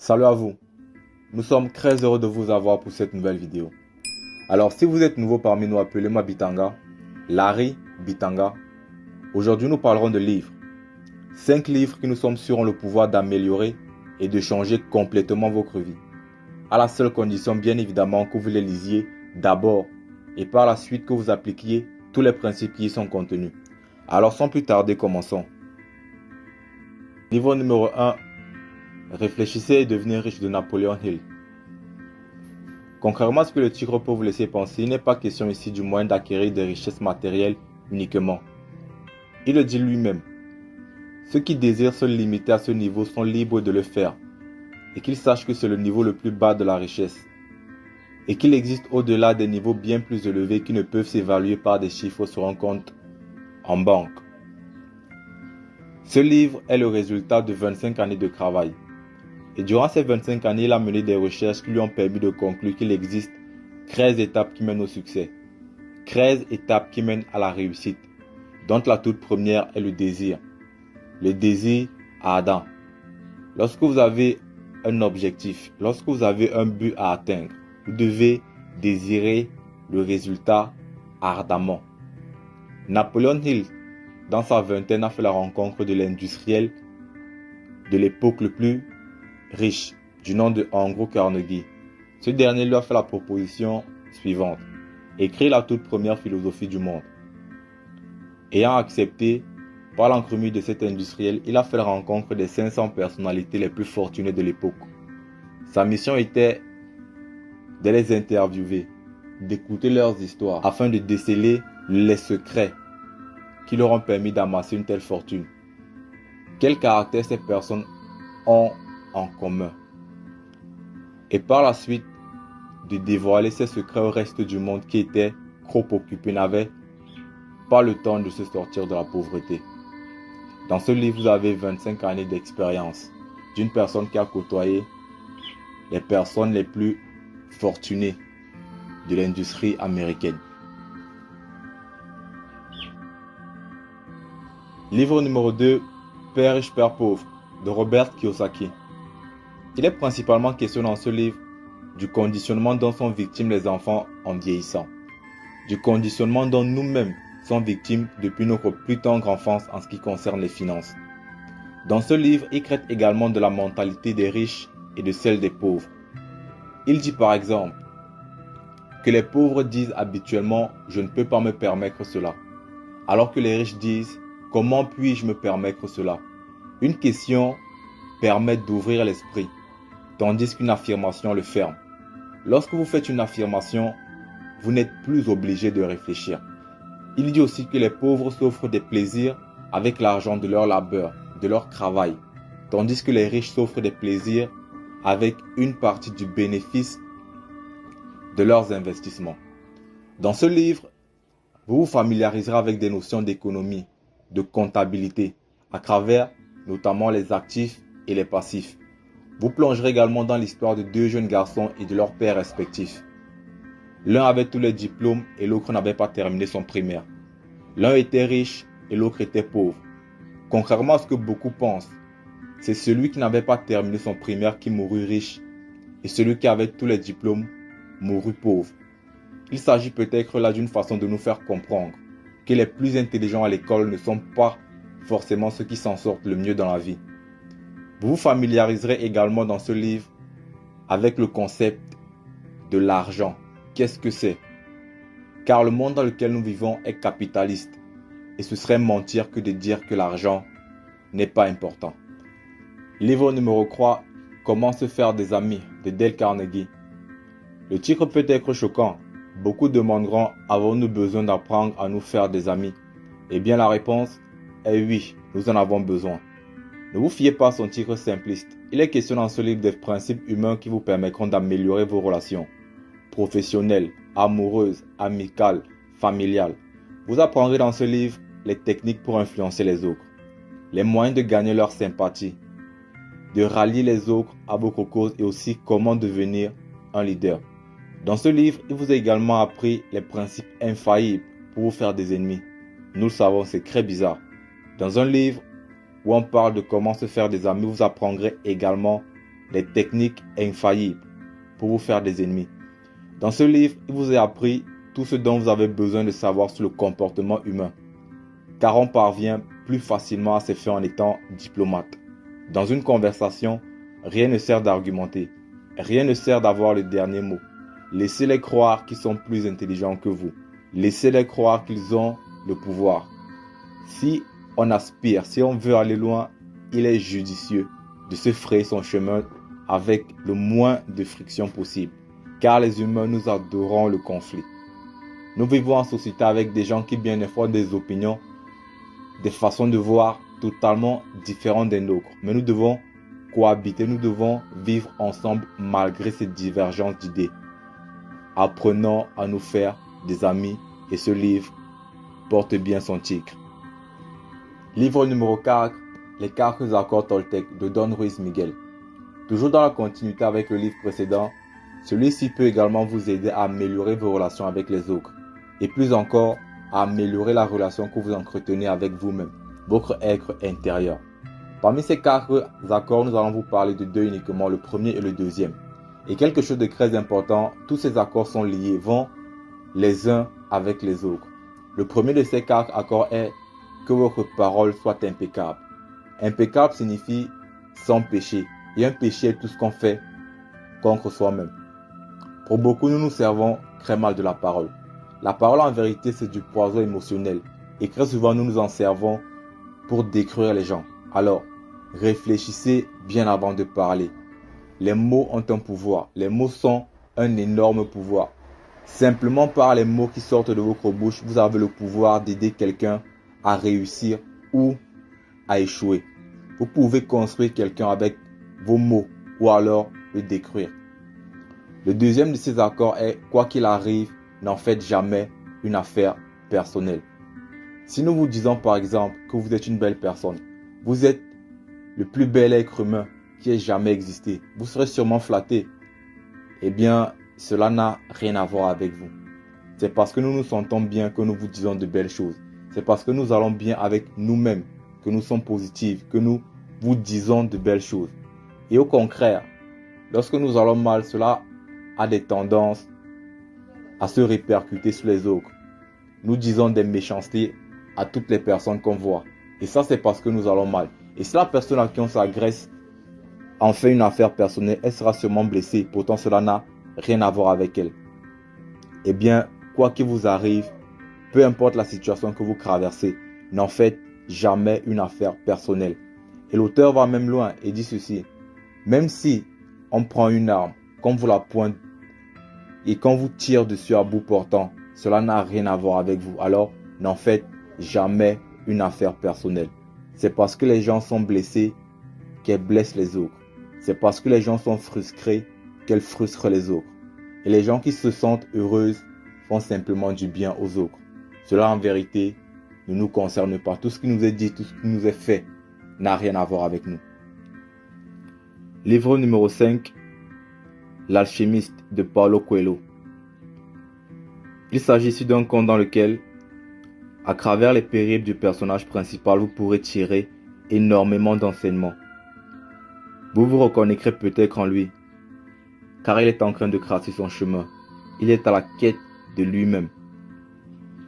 Salut à vous, nous sommes très heureux de vous avoir pour cette nouvelle vidéo. Alors si vous êtes nouveau parmi nous, appelez-moi Bitanga, Larry Bitanga. Aujourd'hui nous parlerons de livres. 5 livres qui nous sommes sûrs ont le pouvoir d'améliorer et de changer complètement votre vie. À la seule condition bien évidemment que vous les lisiez d'abord et par la suite que vous appliquiez tous les principes qui y sont contenus. Alors sans plus tarder, commençons. Livre numéro 1. Réfléchissez et devenez riche de Napoleon Hill. Contrairement à ce que le titre peut vous laisser penser, il n'est pas question ici du moyen d'acquérir des richesses matérielles uniquement. Il le dit lui-même. Ceux qui désirent se limiter à ce niveau sont libres de le faire, et qu'ils sachent que c'est le niveau le plus bas de la richesse, et qu'il existe au-delà des niveaux bien plus élevés qui ne peuvent s'évaluer par des chiffres sur un compte en banque. Ce livre est le résultat de 25 années de travail. Et durant ces 25 années, il a mené des recherches qui lui ont permis de conclure qu'il existe 13 étapes qui mènent au succès. 13 étapes qui mènent à la réussite, dont la toute première est le désir. Le désir ardent. Lorsque vous avez un objectif, lorsque vous avez un but à atteindre, vous devez désirer le résultat ardemment. Napoleon Hill, dans sa vingtaine, a fait la rencontre de l'industriel de l'époque le plus riche, du nom de Andrew Carnegie. Ce dernier lui a fait la proposition suivante: écrire la toute première philosophie du monde. Ayant accepté, par l'entremise de cet industriel, il a fait la rencontre des 500 personnalités les plus fortunées de l'époque. Sa mission était de les interviewer, d'écouter leurs histoires, afin de déceler les secrets qui leur ont permis d'amasser une telle fortune. Quel caractère ces personnes ont en commun, et par la suite de dévoiler ses secrets au reste du monde qui était trop occupé, n'avait pas le temps de se sortir de la pauvreté. Dans ce livre, vous avez 25 années d'expérience d'une personne qui a côtoyé les personnes les plus fortunées de l'industrie américaine. Livre numéro 2, Père riche, Père pauvre, de Robert Kiyosaki. Il est principalement question dans ce livre du conditionnement dont sont victimes les enfants en vieillissant, du conditionnement dont nous-mêmes sommes victimes depuis notre plus tendre enfance en ce qui concerne les finances. Dans ce livre, il traite également de la mentalité des riches et de celle des pauvres. Il dit par exemple que les pauvres disent habituellement « je ne peux pas me permettre cela », alors que les riches disent « comment puis-je me permettre cela ?» Une question permet d'ouvrir l'esprit, tandis qu'une affirmation le ferme. Lorsque vous faites une affirmation, vous n'êtes plus obligé de réfléchir. Il dit aussi que les pauvres s'offrent des plaisirs avec l'argent de leur labeur, de leur travail, tandis que les riches s'offrent des plaisirs avec une partie du bénéfice de leurs investissements. Dans ce livre, vous vous familiariserez avec des notions d'économie, de comptabilité, à travers notamment les actifs et les passifs. Vous plongerez également dans l'histoire de 2 jeunes garçons et de leurs pères respectifs. L'un avait tous les diplômes et l'autre n'avait pas terminé son primaire. L'un était riche et l'autre était pauvre. Contrairement à ce que beaucoup pensent, c'est celui qui n'avait pas terminé son primaire qui mourut riche et celui qui avait tous les diplômes mourut pauvre. Il s'agit peut-être là d'une façon de nous faire comprendre que les plus intelligents à l'école ne sont pas forcément ceux qui s'en sortent le mieux dans la vie. Vous vous familiariserez également dans ce livre avec le concept de l'argent. Qu'est-ce que c'est? Car le monde dans lequel nous vivons est capitaliste et ce serait mentir que de dire que l'argent n'est pas important. Livre numéro 3, Comment se faire des amis, de Dale Carnegie. Le titre peut être choquant. Beaucoup demanderont, avons-nous besoin d'apprendre à nous faire des amis? Eh bien la réponse est oui, nous en avons besoin. Ne vous fiez pas à son titre simpliste. Il est question dans ce livre des principes humains qui vous permettront d'améliorer vos relations professionnelles, amoureuses, amicales, familiales. Vous apprendrez dans ce livre les techniques pour influencer les autres, les moyens de gagner leur sympathie, de rallier les autres à votre cause et aussi comment devenir un leader. Dans ce livre, il vous a également appris les principes infaillibles pour vous faire des ennemis. Nous le savons, c'est très bizarre. Dans un livre où on parle de comment se faire des amis, vous apprendrez également les techniques infaillibles pour vous faire des ennemis. Dans ce livre, il vous est appris tout ce dont vous avez besoin de savoir sur le comportement humain, car on parvient plus facilement à se faire en étant diplomate. Dans une conversation, rien ne sert d'argumenter, rien ne sert d'avoir le dernier mot. Laissez-les croire qu'ils sont plus intelligents que vous. Laissez-les croire qu'ils ont le pouvoir. Si on aspire, si on veut aller loin, il est judicieux de se frayer son chemin avec le moins de friction possible, car les humains, nous adorons le conflit. Nous vivons en société avec des gens qui bien des fois ont des opinions, des façons de voir totalement différentes des nôtres. Mais nous devons cohabiter, nous devons vivre ensemble malgré ces divergences d'idées. Apprenons à nous faire des amis et ce livre porte bien son titre. Livre numéro 4, Les 4 accords Toltec de Don Ruiz Miguel. Toujours dans la continuité avec le livre précédent, celui-ci peut également vous aider à améliorer vos relations avec les autres et plus encore à améliorer la relation que vous entretenez avec vous-même, votre être intérieur. Parmi ces 4 accords, nous allons vous parler de 2 uniquement, le premier et le deuxième. Et quelque chose de très important, tous ces accords sont liés, vont les uns avec les autres. Le premier de ces 4 accords est que votre parole soit impeccable. Impeccable signifie sans péché. Et un péché est tout ce qu'on fait contre soi-même. Pour beaucoup, nous nous servons très mal de la parole. La parole, en vérité, c'est du poison émotionnel. Et très souvent, nous nous en servons pour détruire les gens. Alors, réfléchissez bien avant de parler. Les mots ont un pouvoir. Les mots sont un énorme pouvoir. Simplement par les mots qui sortent de votre bouche, vous avez le pouvoir d'aider quelqu'un à réussir ou à échouer. Vous pouvez construire quelqu'un avec vos mots ou alors le détruire. Le deuxième de ces accords est, quoi qu'il arrive, n'en faites jamais une affaire personnelle. Si nous vous disons par exemple que vous êtes une belle personne, vous êtes le plus bel être humain qui ait jamais existé, vous serez sûrement flatté. Eh bien, cela n'a rien à voir avec vous. C'est parce que nous nous sentons bien que nous vous disons de belles choses. C'est parce que nous allons bien avec nous-mêmes, que nous sommes positifs, que nous vous disons de belles choses. Et au contraire, lorsque nous allons mal, cela a des tendances à se répercuter sur les autres. Nous disons des méchancetés à toutes les personnes qu'on voit. Et ça, c'est parce que nous allons mal. Et si la personne à qui on s'agresse en fait une affaire personnelle, elle sera sûrement blessée. Pourtant, cela n'a rien à voir avec elle. Eh bien, quoi qu'il vous arrive, peu importe la situation que vous traversez, n'en faites jamais une affaire personnelle. Et l'auteur va même loin et dit ceci. Même si on prend une arme, qu'on vous la pointe et qu'on vous tire dessus à bout portant, cela n'a rien à voir avec vous. Alors, n'en faites jamais une affaire personnelle. C'est parce que les gens sont blessés qu'elles blessent les autres. C'est parce que les gens sont frustrés qu'elles frustrent les autres. Et les gens qui se sentent heureuses font simplement du bien aux autres. Cela, en vérité, ne nous concerne pas. Tout ce qui nous est dit, tout ce qui nous est fait, n'a rien à voir avec nous. Livre numéro 5, L'alchimiste de Paulo Coelho. Il s'agit ici d'un conte dans lequel, à travers les périples du personnage principal, vous pourrez tirer énormément d'enseignements. Vous vous reconnaîtrez peut-être en lui, car il est en train de tracer son chemin. Il est à la quête de lui-même.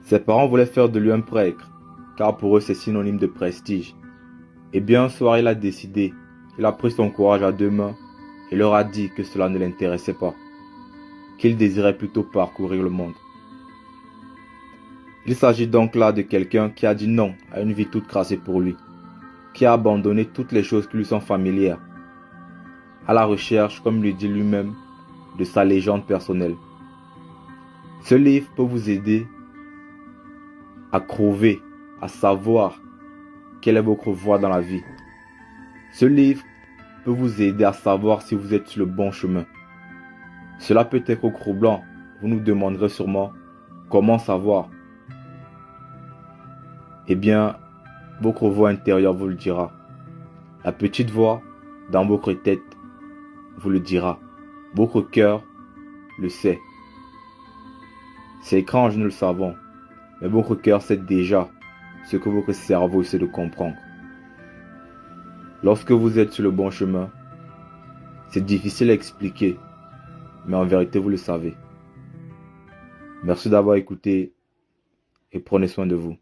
Ses parents voulaient faire de lui un prêtre, car pour eux c'est synonyme de prestige. Et bien un soir il a décidé, il a pris son courage à 2 mains et leur a dit que cela ne l'intéressait pas, qu'il désirait plutôt parcourir le monde. Il s'agit donc là de quelqu'un qui a dit non à une vie toute tracée pour lui, qui a abandonné toutes les choses qui lui sont familières, à la recherche, comme il le dit lui-même, de sa légende personnelle. Ce livre peut vous aider à trouver, à savoir quelle est votre voie dans la vie. Ce livre peut vous aider à savoir si vous êtes sur le bon chemin. Cela peut être troublant. Vous nous demanderez sûrement comment savoir. Eh bien, votre voix intérieure vous le dira. La petite voix dans votre tête vous le dira. Votre cœur le sait. C'est étrange, nous le savons. Mais votre cœur sait déjà ce que votre cerveau essaie de comprendre. Lorsque vous êtes sur le bon chemin, C'est difficile à expliquer, mais en vérité, vous le savez. Merci d'avoir écouté et prenez soin de vous.